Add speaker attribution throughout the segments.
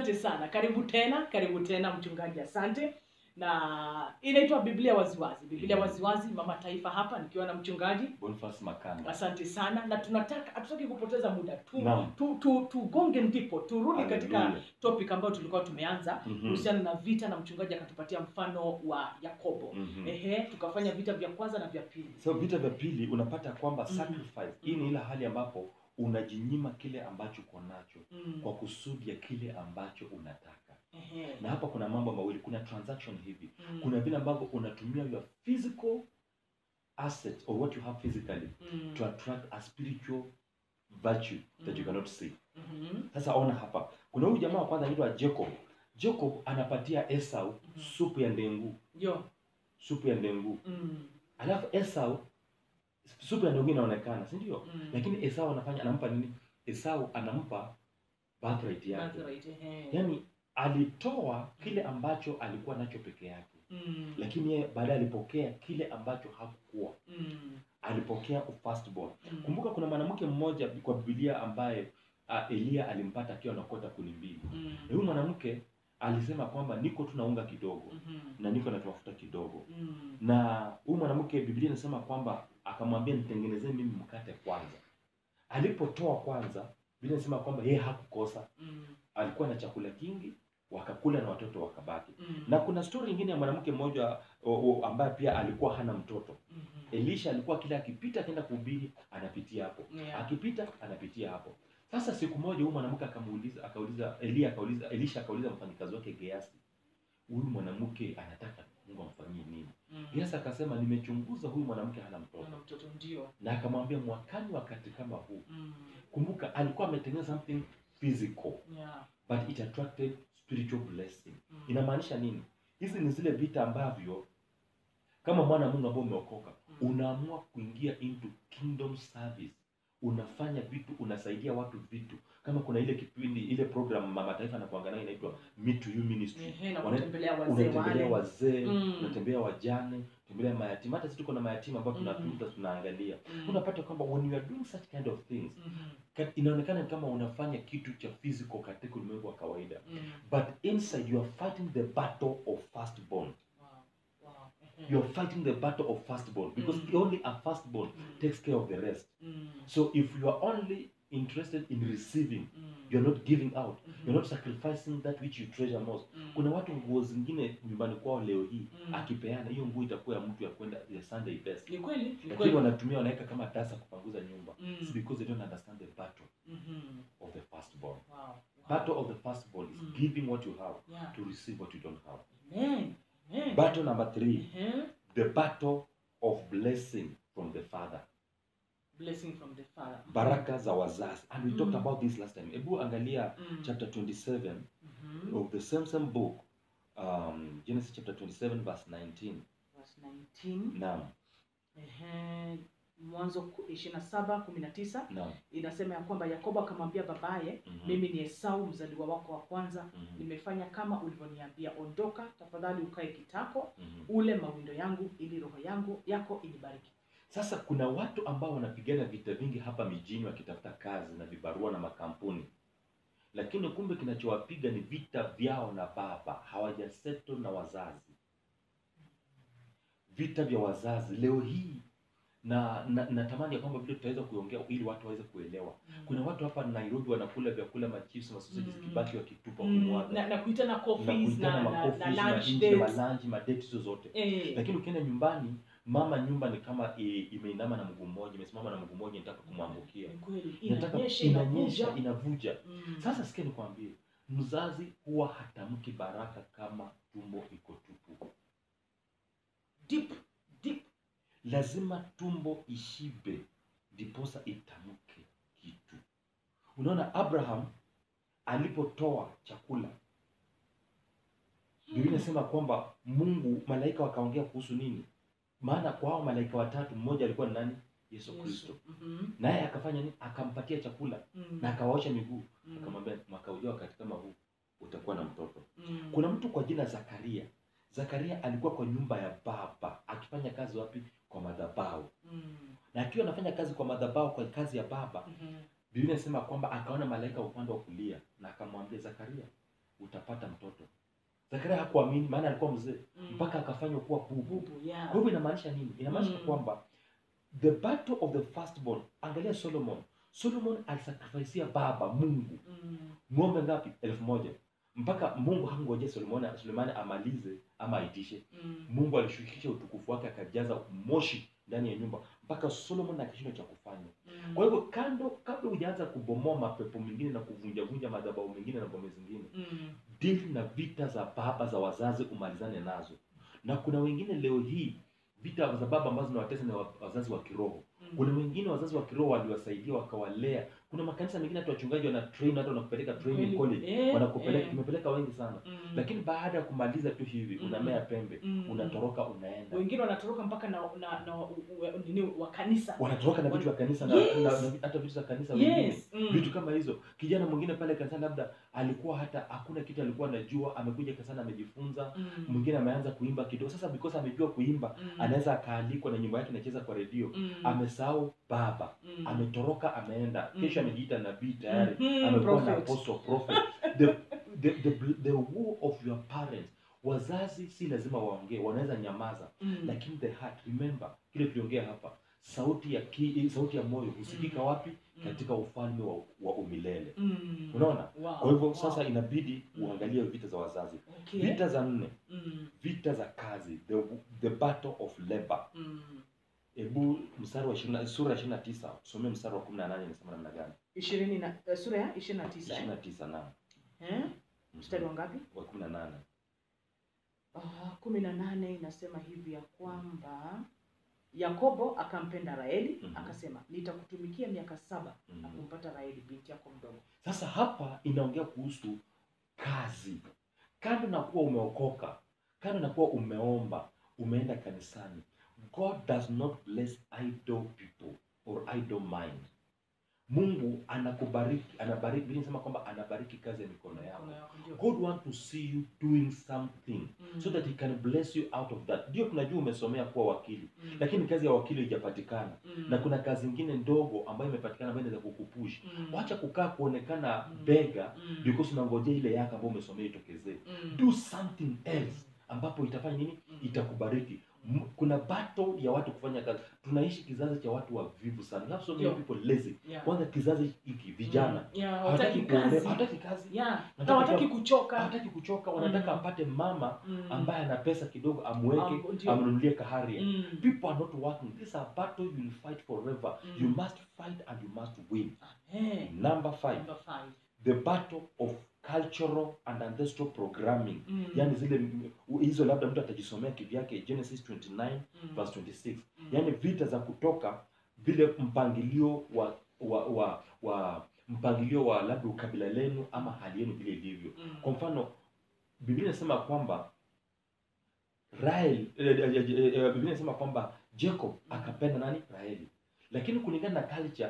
Speaker 1: Asante sana. Karibu tena mchungaji, asante. Na inaitwa Biblia Waziwazi. Biblia Waziwazi, mama taifa hapa nikiwa na mchungaji
Speaker 2: Boniface Makanga.
Speaker 1: Asante sana, na hatutaki kupoteza muda. Tugonge ndipo turudi katika topic ambayo tulikuwa tumeanza kuhusiana na vita, na mchungaji akatupatia mfano wa Yakobo. Tukafanya vita vya kwanza na vya pili.
Speaker 2: So vita vya pili unapata kwamba sacrifice. Hii ni ile hali ambapo unajinyima kile ambacho uko nacho kwa kusudi ya kile ambacho unataka. Na hapa kuna mambo mawili, kuna transaction hivi. Kuna vile ambavyo unatumia your physical assets or what you have physically to attract a spiritual virtue that you cannot see. Sasa ona hapa. Kuna huyu jamaa wa kwanza anaitwa Jacob. Jacob anapatia Esau supu ya ndengu. Supu ya ndengu. Alafu Esau supu ya ndengu inaonekana, si ndio? Lakini Esau anampa nini? Esau anampa birthright yake. Yaani alitoa kile ambacho alikuwa nacho peke yake. Lakini yeye baadaye alipokea kile ambacho hakuwa. Alipokea firstborn. Kumbuka kuna mwanamke mmoja kwa Biblia ambaye Elia alimpata akiwa anakota kuni mbili. Huyu mwanamke alisema kwamba niko tu na unga kidogo na niko na mafuta kidogo. Na huyu mwanamke Biblia inasema kwamba akamwambia nitengenezee mimi mkate kwanza. Alipotoa kwanza, Biblia inasema kwamba yeye hakukosa. Alikuwa na chakula kingi, wakakula na watoto wakabaki. Na kuna story nyingine ya mwanamke mmoja ambaye pia alikuwa hana mtoto. Elisha alikuwa kila akipita akaenda kuhubiri anapitia hapo. Akipita anapitia hapo. Sasa siku moja huyu mwanamke Elisha akauliza mfanyikazi wake Gehazi, huyu mwanamke anataka Mungu amfanyie nini? Gehazi akasema nimechunguza huyu mwanamke hana mtoto.
Speaker 1: Ndio.
Speaker 2: Na akamwambia mwakani wakati kama huu. Kumbuka alikuwa ametengeneza something physical. But it attracted spiritual blessing. Inamaanisha nini? Hizi ni zile vita ambavyo kama mwana Mungu ambaye umeokoka, unaamua kuingia into kingdom service. Unafanya vitu, unasaidia watu vitu. Kama kuna ile kipindi, ile program mama taifa anakuangalia inaitwa Meet to You Ministry. Unatembelea wazee, unatembea wajane, unatembelea mayatima. Hata sisi tuko na mayatima ambao tunaangalia. Unapata kwamba when you are doing such kind of things, inaonekana kama unafanya kitu cha physical katika ulimwengu wa kawaida. But inside you are fighting the battle of firstborn. You are fighting the battle of firstborn because only a firstborn takes care of the rest. So if you are only interested in receiving, you are not giving out. You are not sacrificing that which you treasure most. Kuna watu nguo zingine nyumbani kwao leo hii akipeana hiyo nguo itakuwa ya mtu ya kwenda ya Sunday best.
Speaker 1: Ni kweli.
Speaker 2: Lakini wanatumia wanaweka kama tasa kupanguza nyumba. It's because they don't understand the battle of the firstborn. Battle of the firstborn is giving what you have to receive what you don't have.
Speaker 1: Amen.
Speaker 2: Battle number 3, the battle of blessing from the Father.
Speaker 1: Blessing from the Father.
Speaker 2: Baraka za wazazi. And we talked about this last time. Ebu angalia chapter 27 of the same book. Genesis chapter 27 verse 19.
Speaker 1: Verse 19.
Speaker 2: Naam.
Speaker 1: Mwanzo 27:19 inasema ya kwamba Yakobo akamwambia babaye, mimi ni Esau mzaliwa wako wa kwanza, nimefanya kama ulivyoniambia, ondoka tafadhali ukae kitako, ule mawindo yangu ili roho yako inibariki.
Speaker 2: Sasa kuna watu ambao wanapigana vita vingi hapa mijini wakitafuta kazi na vibarua na makampuni. Lakini kumbe kinachowapiga ni vita vyao na baba, hawajasettle na wazazi. Vita vya wazazi leo hii na natamani ya kwamba vile tutaweza kuongea ili watu waweze kuelewa. Kuna watu hapa Nairobi wanakula vyakula machips na sausage zikibaki wakitupa kumwaga.
Speaker 1: Na kuitana coffees na lunch
Speaker 2: dates zote. Lakini ukienda nyumbani, mama nyumba ni kama imeinama na mguu mmoja, imesimama na mguu mmoja, inataka kumwangukia. Inanyesha, inavuja. Sasa sikia nikwambie, mzazi huwa hatamki baraka kama tumbo iko tupu.
Speaker 1: Deep.
Speaker 2: Lazima tumbo ishibe ndiposa itamke kitu. Unaona Abraham alipotoa chakula, Biblia inasema kwamba Mungu, malaika wakaongea kuhusu nini? Maana kwa hao malaika watatu mmoja alikuwa nani? Yesu Kristo. Naye akafanya nini? Akampatia chakula na akawaosha miguu. Akamwambia mwaka ujao wakati kama huu utakuwa na mtoto. Kuna mtu kwa jina Zakaria. Zakaria alikuwa kwa nyumba ya baba akifanya kazi wapi? Kwa madhabahu. Na akiwa anafanya kazi kwa madhabahu, kwa kazi ya baba, Biblia inasema kwamba akaona malaika upande wa kulia na akamwambia Zakaria, utapata mtoto. Zakaria hakuamini, maana alikuwa mzee, mpaka akafanywa kuwa bubu.
Speaker 1: Yeah.
Speaker 2: Kwa hivyo inamaanisha nini? Inamaanisha kwamba the battle of the firstborn, angalia Solomon alisacrifice baba Mungu. Ng'ombe ngapi? 1000. Mpaka Mungu hangojea Sulemani amalize ama aitishe. Mungu alishukisha utukufu wake, akajaza moshi ndani ya nyumba mpaka Solomon akashindwa cha kufanya. Kwa hivyo kabla hujaanza kubomoa mapepo mengine na kuvunja madhabahu mengine na ngome zingine, deal na vita za baba za wazazi, umalizane nazo. Na kuna wengine leo hii vita za baba ambazo zinawatesa na wazazi wa kiroho. Kuna wengine wazazi wa kiroho waliwasaidia wakawalea. Kuna makanisa mengine hata wachungaji wana train, hata wanakupeleka training college, wanakupeleka, tumepeleka wengi sana. Lakini baada ya kumaliza tu hivi unamea pembe, unatoroka unaenda.
Speaker 1: Wengine wanatoroka mpaka na nini wa kanisa.
Speaker 2: Wanatoroka na vitu vya kanisa na hata vitu za kanisa wengine. Vitu kama hizo. Kijana mwingine pale kanisa labda alikuwa hata hakuna kitu alikuwa anajua, amekuja kanisani amejifunza. Mwingine ameanza kuimba kidogo. Sasa because amejua kuimba, anaweza akaalikwa na nyimbo yake inacheza kwa redio. Amesahau baba. Ametoroka ameenda. Kesho amejiita nabii tayari. Amekuwa na apostle prophet. The war of your parents. Wazazi si lazima waongee, wanaweza nyamaza. Lakini the heart, remember kile tuliongea hapa, sauti ya moyo husikika wapi? Katika ufalme wa umilele. Unaona? Kwa hivyo sasa inabidi uangalie vita za wazazi. Vita za 4. Vita za kazi, the battle of labor. Hebu mstari wa sura 29, tusomee mstari wa 18 inasema namna gani?
Speaker 1: Sura ya 29.
Speaker 2: 29 na.
Speaker 1: Mstari wa ngapi?
Speaker 2: Wa 18.
Speaker 1: 18 inasema hivi ya kwamba Yakobo akampenda Raheli, akasema nitakutumikia miaka 7 na kumpata Raheli binti yako mdogo.
Speaker 2: Sasa hapa inaongea kuhusu kazi. Kando na kuwa umeokoka, kando na kuwa umeomba, umeenda kanisani, God does not bless idle people or idle mind. Mungu anakubariki, anabariki, inasema kwamba anabariki kazi ya mikono yako. God want to see you doing something so that he can bless you out of that. Ndio tunajua umesomea kuwa wakili, lakini kazi ya wakili haijapatikana. Na kuna kazi nyingine ndogo ambayo imepatikana ambayo inaweza kukupush. Acha kukaa kuonekana bega because unangojea ile yako ambayo umesomea itokezee. Do something else ambapo itafanya nini? Itakubariki. Kuna battle ya watu kufanya kazi. Tunaishi kizazi cha watu wavivu sana. We have so many people lazy. Kwanza kizazi hiki vijana hawataki kazi. Hawataki kuchoka. Hawataki kuchoka. Wanataka apate mama ambaye ana pesa kidogo amweke, amnunulie kaharia. People are not working. This is a battle you will fight forever. You must fight and you must win. Number 5. The battle of cultural and ancestral programming. Yani zile hizo labda mtu atajisomea kivyake, Genesis 29 verse 26. Yani vita za kutoka vile mpangilio wa labda ukabila lenu ama hali yenu vile ilivyo. Kwa mfano Biblia inasema kwamba Biblia inasema kwamba Jacob akapenda nani? Raheli. Lakini kulingana na culture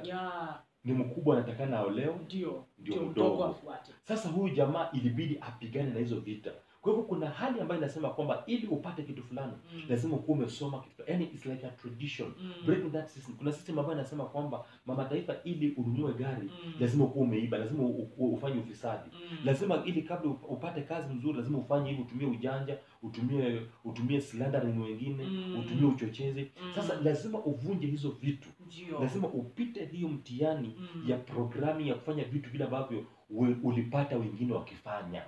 Speaker 2: ni mkubwa anatakana aoleo, ndio mdogo afuate. Sasa huyu jamaa ilibidi apigane na hizo vita. Kwa hivyo kuna hali ambayo inasema kwamba ili upate kitu fulani lazima ukuwe umesoma kitu. Yani it's like a tradition. Breaking that system. Kuna system ambayo inasema kwamba mama taifa ili ununue gari lazima ukuwe umeiba, lazima ufanye ufisadi. Lazima ili kabla upate kazi nzuri lazima ufanye hivi, utumie ujanja, utumie slandering wengine, utumie uchochezi. Sasa lazima uvunje hizo vitu. Lazima upite hiyo mtihani ya programming ya kufanya vitu vile ambavyo ulipata wengine wakifanya.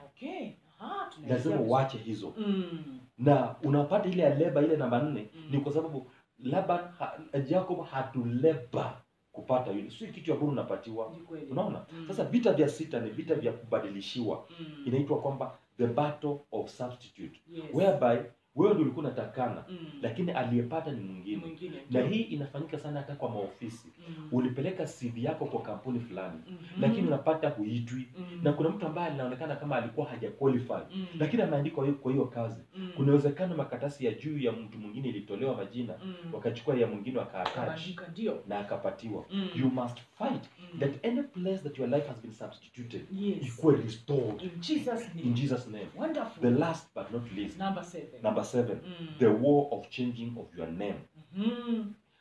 Speaker 2: Lazima uache hizo. Na unapata ile ya labor ile namba 4 ni kwa sababu Jacob hatuleba kupata yule. Sio kitu ambacho unapatiwa. Unaona? Sasa vita vya 6 ni vita vya kubadilishiwa. Inaitwa kwamba the battle of substitute. Whereby wewe ndio ulikuwa unatakana lakini aliyepata ni mwingine. Na hii inafanyika sana hata kwa maofisi. Ulipeleka CV yako kwa kampuni fulani lakini unapata huitwi. Na kuna mtu ambaye anaonekana kama alikuwa haja qualify lakini ameandikwa kwa hiyo kazi. Kuna uwezekano makatasi ya juu ya mtu mwingine ilitolewa majina wakachukua ya mwingine wakaattach na akapatiwa. You must fight that any place that your life has been substituted ikuwe restored in Jesus name.
Speaker 1: Wonderful.
Speaker 2: The last but not least,
Speaker 1: number 7.
Speaker 2: Number 7, the war of changing of your name.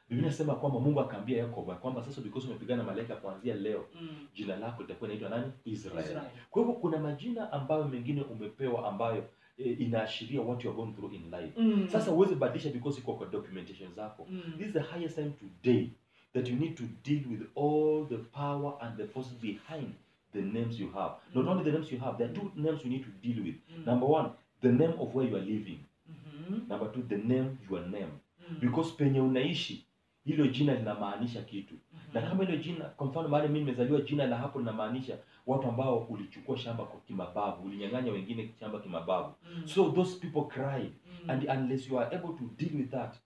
Speaker 2: Biblia inasema kwamba Mungu akaambia Yakobo kwamba sasa because umepigana na malaika kuanzia leo jina lako litakuwa linaitwa nani? Israel. Kwa hivyo kuna majina ambayo mengine umepewa ambayo inaashiria what you are going through in life. Sasa uweze badilisha because iko kwa documentation zako. This is the highest time today that you need to deal with all the power and the forces behind the names you have. Not only the names you have, there are two names you need to deal with. Number one, the name of where you are living. Number two, the name, your name. Because penye unaishi, hilo jina linamaanisha kitu. Na kama hilo jina, kwa mfano mahali mimi nimezaliwa, jina la hapo linamaanisha watu ambao ulichukua shamba kwa kimabavu, ulinyang'anya wengine shamba kimabavu. So those people cried. And unless you are able to deal with that,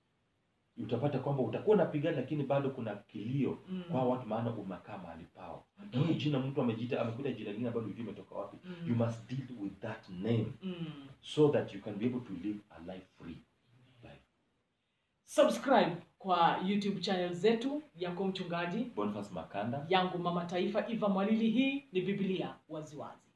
Speaker 2: utapata kwamba utakuwa unapigana lakini bado kuna kilio kwa watu, maana umekaa mahali pao. Na hiyo jina mtu amekuita jina lingine ambalo hujui umetoka wapi. You must deal with that name so that you can be able to live a life free life.
Speaker 1: Subscribe kwa YouTube channel zetu, yako mchungaji
Speaker 2: Boniface Makanda,
Speaker 1: yangu mama taifa Eva Mwalili. Hii ni Biblia Waziwazi.